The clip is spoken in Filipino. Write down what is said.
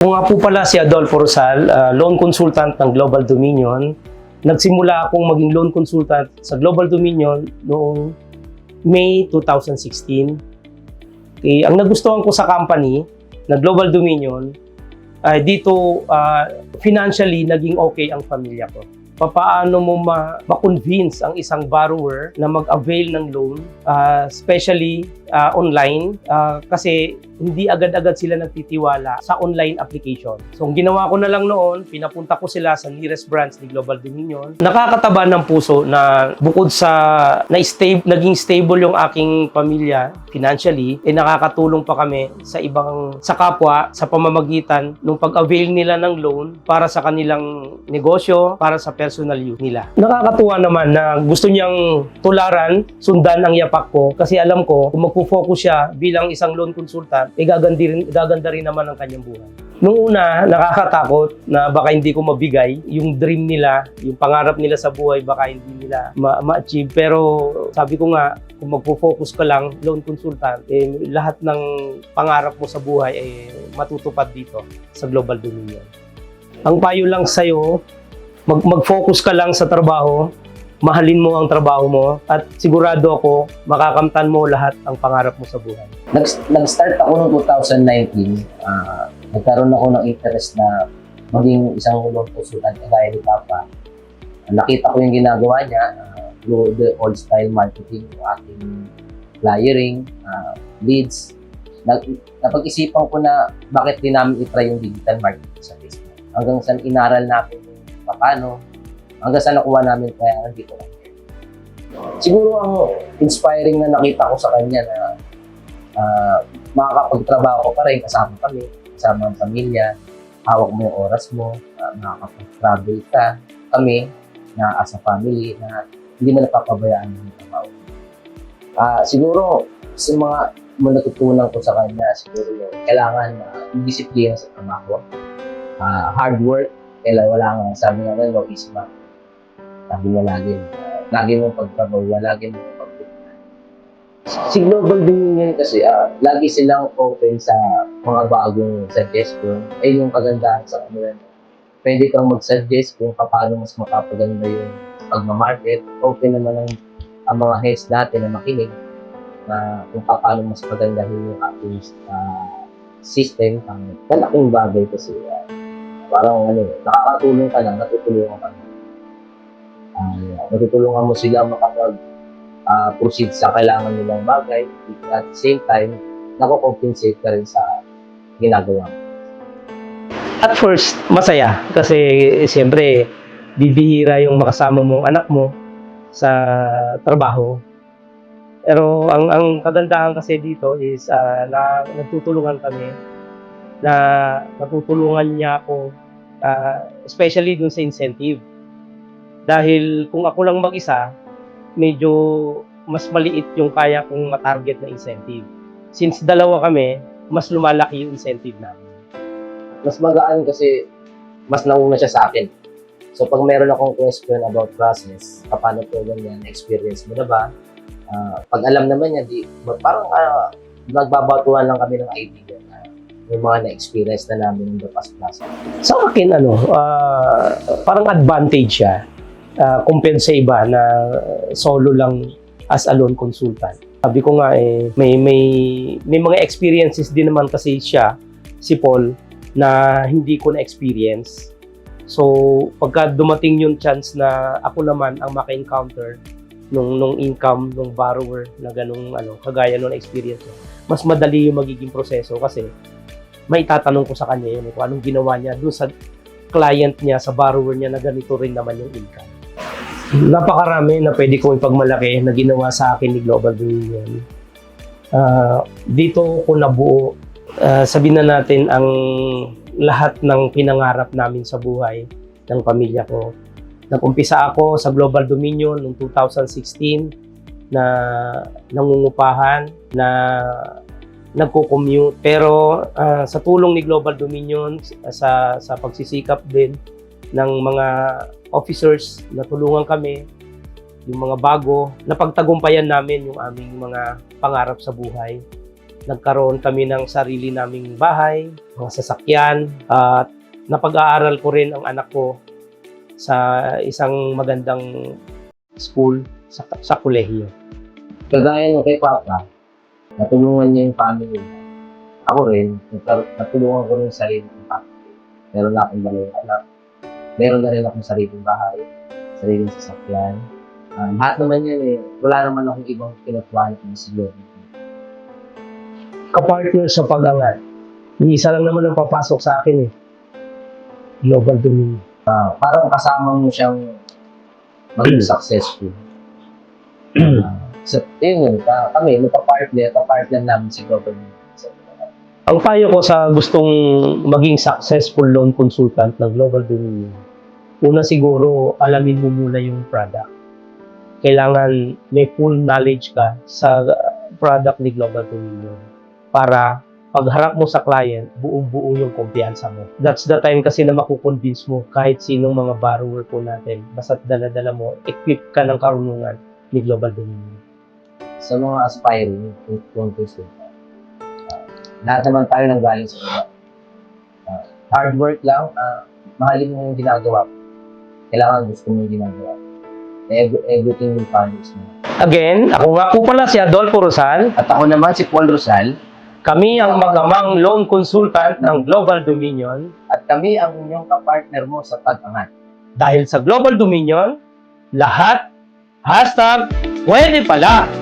Ako nga po pala si Adolfo Rosal, loan consultant ng Global Dominion. Nagsimula akong maging loan consultant sa Global Dominion noong May 2016. Okay, ang nagustuhan ko sa company na Global Dominion, dito financially naging okay ang pamilya ko. Paano mo ma-convince ang isang borrower na mag-avail ng loan, especially online, kasi hindi agad-agad sila nagtitiwala sa online application. So, ang ginawa ko na lang noon, pinapunta ko sila sa nearest branch ni Global Dominion. Nakakataba ng puso na bukod sa naging stable yung aking pamilya financially, nakakatulong pa kami sa kapwa sa pamamagitan ng pag-avail nila ng loan para sa kanilang negosyo, para sa personal use nila. Nakakatuwa naman na gusto niyang tularan, sundan ang yapak ko kasi alam ko kung magpo-focus siya bilang isang loan consultant, gaganda rin naman ang kanyang buhay. Nung una, nakakatakot na baka hindi ko mabigay yung dream nila, yung pangarap nila sa buhay, baka hindi nila ma-achieve. Pero sabi ko nga, kung magpo-focus ka lang, loan consultant, lahat ng pangarap mo sa buhay matutupad dito sa Global Dominion. Ang payo lang sa'yo, mag-focus ka lang sa trabaho, mahalin mo ang trabaho mo, at sigurado ako, makakamtan mo lahat ang pangarap mo sa buhay. Nag-start ako noong 2019. Nagkaroon ako ng interest na maging isang loan consultant kagaya ni Papa. Nakita ko yung ginagawa niya, through the old style marketing, yung ating flyering, leads. Napag-isipan ko na bakit din namin itry yung digital marketing sa Facebook. Hanggang saan inaral namin paano, hanggang saan nakuha namin kaya nandito lang. Siguro ang inspiring na nakita ko sa kanya na makakapagtrabaho ko pa rin, kasama kami, kasama ang pamilya, hawak mo yung oras mo, makakapag-travel ka, kami, na as a family, na hindi mo napapabayaan ng trabaho. Siguro, sa mga natutunan ko sa kanya, siguro kailangan disiplina sa trabaho, hard work, wala nga, sabi nga no is math. Sabi nga lagi mong pagtrabaho, lagi mong pagtrabaho. Si Global Dominion kasi, lagi silang open sa mga bagong suggestion. Yung kagandahan sa kanila. Pwede kang mag-suggest kung paano mas makapaganda yung pagmamarket. Open naman ang mga heads natin na makinig na kung paano mas pagandahin yung ating system. Malaking bagay kasi parang nakakatulong ka lang, natutulungan ka lang. Natutulungan mo sila makapag-proceed sa kailangan nilang bagay. At the same time, nako-compensate ka rin sa ginagawa mo. At first, masaya kasi siyempre bibihira yung makasama mong anak mo sa trabaho. Pero ang kagandahan kasi dito is nagtutulungan kami, na natutulungan niya ako, especially dun sa incentive. Dahil kung ako lang mag-isa, medyo mas maliit yung kaya kong matarget na incentive. Since dalawa kami, mas lumalaki yung incentive namin. Mas magaan kasi mas nauna siya sa akin. So pag meron akong question about process, paano po ganyan, experience mo na ba? Pag alam naman niya, parang nagbabatuhan lang kami ng idea na yung mga na-experience na namin in the past class. Sa akin, parang advantage siya compared sa iba na solo lang as a loan consultant. Sabi ko nga, may mga experiences din naman kasi si Paul, na hindi ko na-experience. So, pagka dumating yung chance na ako naman ang maka-encounter nung income, nung borrower na ganung kagaya nung experience ko, mas madali yung magiging proseso kasi may tatanong ko sa kanya yun kung anong ginawa niya doon sa client niya, sa borrower niya na ganito rin naman yung income. Napakarami na pwede kong ipagmalaki na ginawa sa akin ni Global Dominion. Dito ko nabuo, sabihin na natin ang lahat ng pinangarap namin sa buhay ng pamilya ko. Nag-umpisa ako sa Global Dominion noong 2016 na nangungupahan, na nagko-commute. Pero sa tulong ni Global Dominion, sa pagsisikap din ng mga officers, natulungan kami, yung mga bago, napagtagumpayan namin yung aming mga pangarap sa buhay. Nagkaroon kami ng sarili naming bahay, mga sasakyan, at napag-aaral ko rin ang anak ko sa isang magandang school sa kolehiyo. Kagaya nung kay Papa, natulungan niya yung family niya. Ako rin, natulungan ko rin yung sarili ng Papa. Meron na akong dalawang anak. Meron na rin akong sariling bahay, sariling sasakyan. Lahat naman yan eh. Wala naman akong ibang pinatuan ng siguro. Kapartner sa pag-angat. Isa lang naman ang papasok sa akin eh. Global Dominion. Parang kasama mo siyang maging successful. So, yun, kami, kapartner namin si Global Dominion. Ang payo ko sa gustong maging successful loan consultant ng Global Dominion, una siguro, alamin mo muna yung product. Kailangan may full knowledge ka sa product ni Global Dominion para pagharap mo sa client, buong-buo yung kumpiyansa mo. That's the time kasi na makukonvince mo kahit sinong mga borrower po natin. Basta't dala-dala mo, equip ka ng karunungan ni Global Dominion. Sa mga aspiring loan consultant, lahat naman tayo nang galing sa iba. Hard work lang, mahalin mo yung ginagawa mo. Kailangan gusto mo yung ginagawa mo. Everything will follows mo. Again, ako nga po pala si Adolfo Rosal. At ako naman si Paul Rosal. Kami ang mag-amang loan consultant ng Global Dominion. At kami ang inyong kapartner mo sa pag-angat. Dahil sa Global Dominion, lahat, #, pwede pala!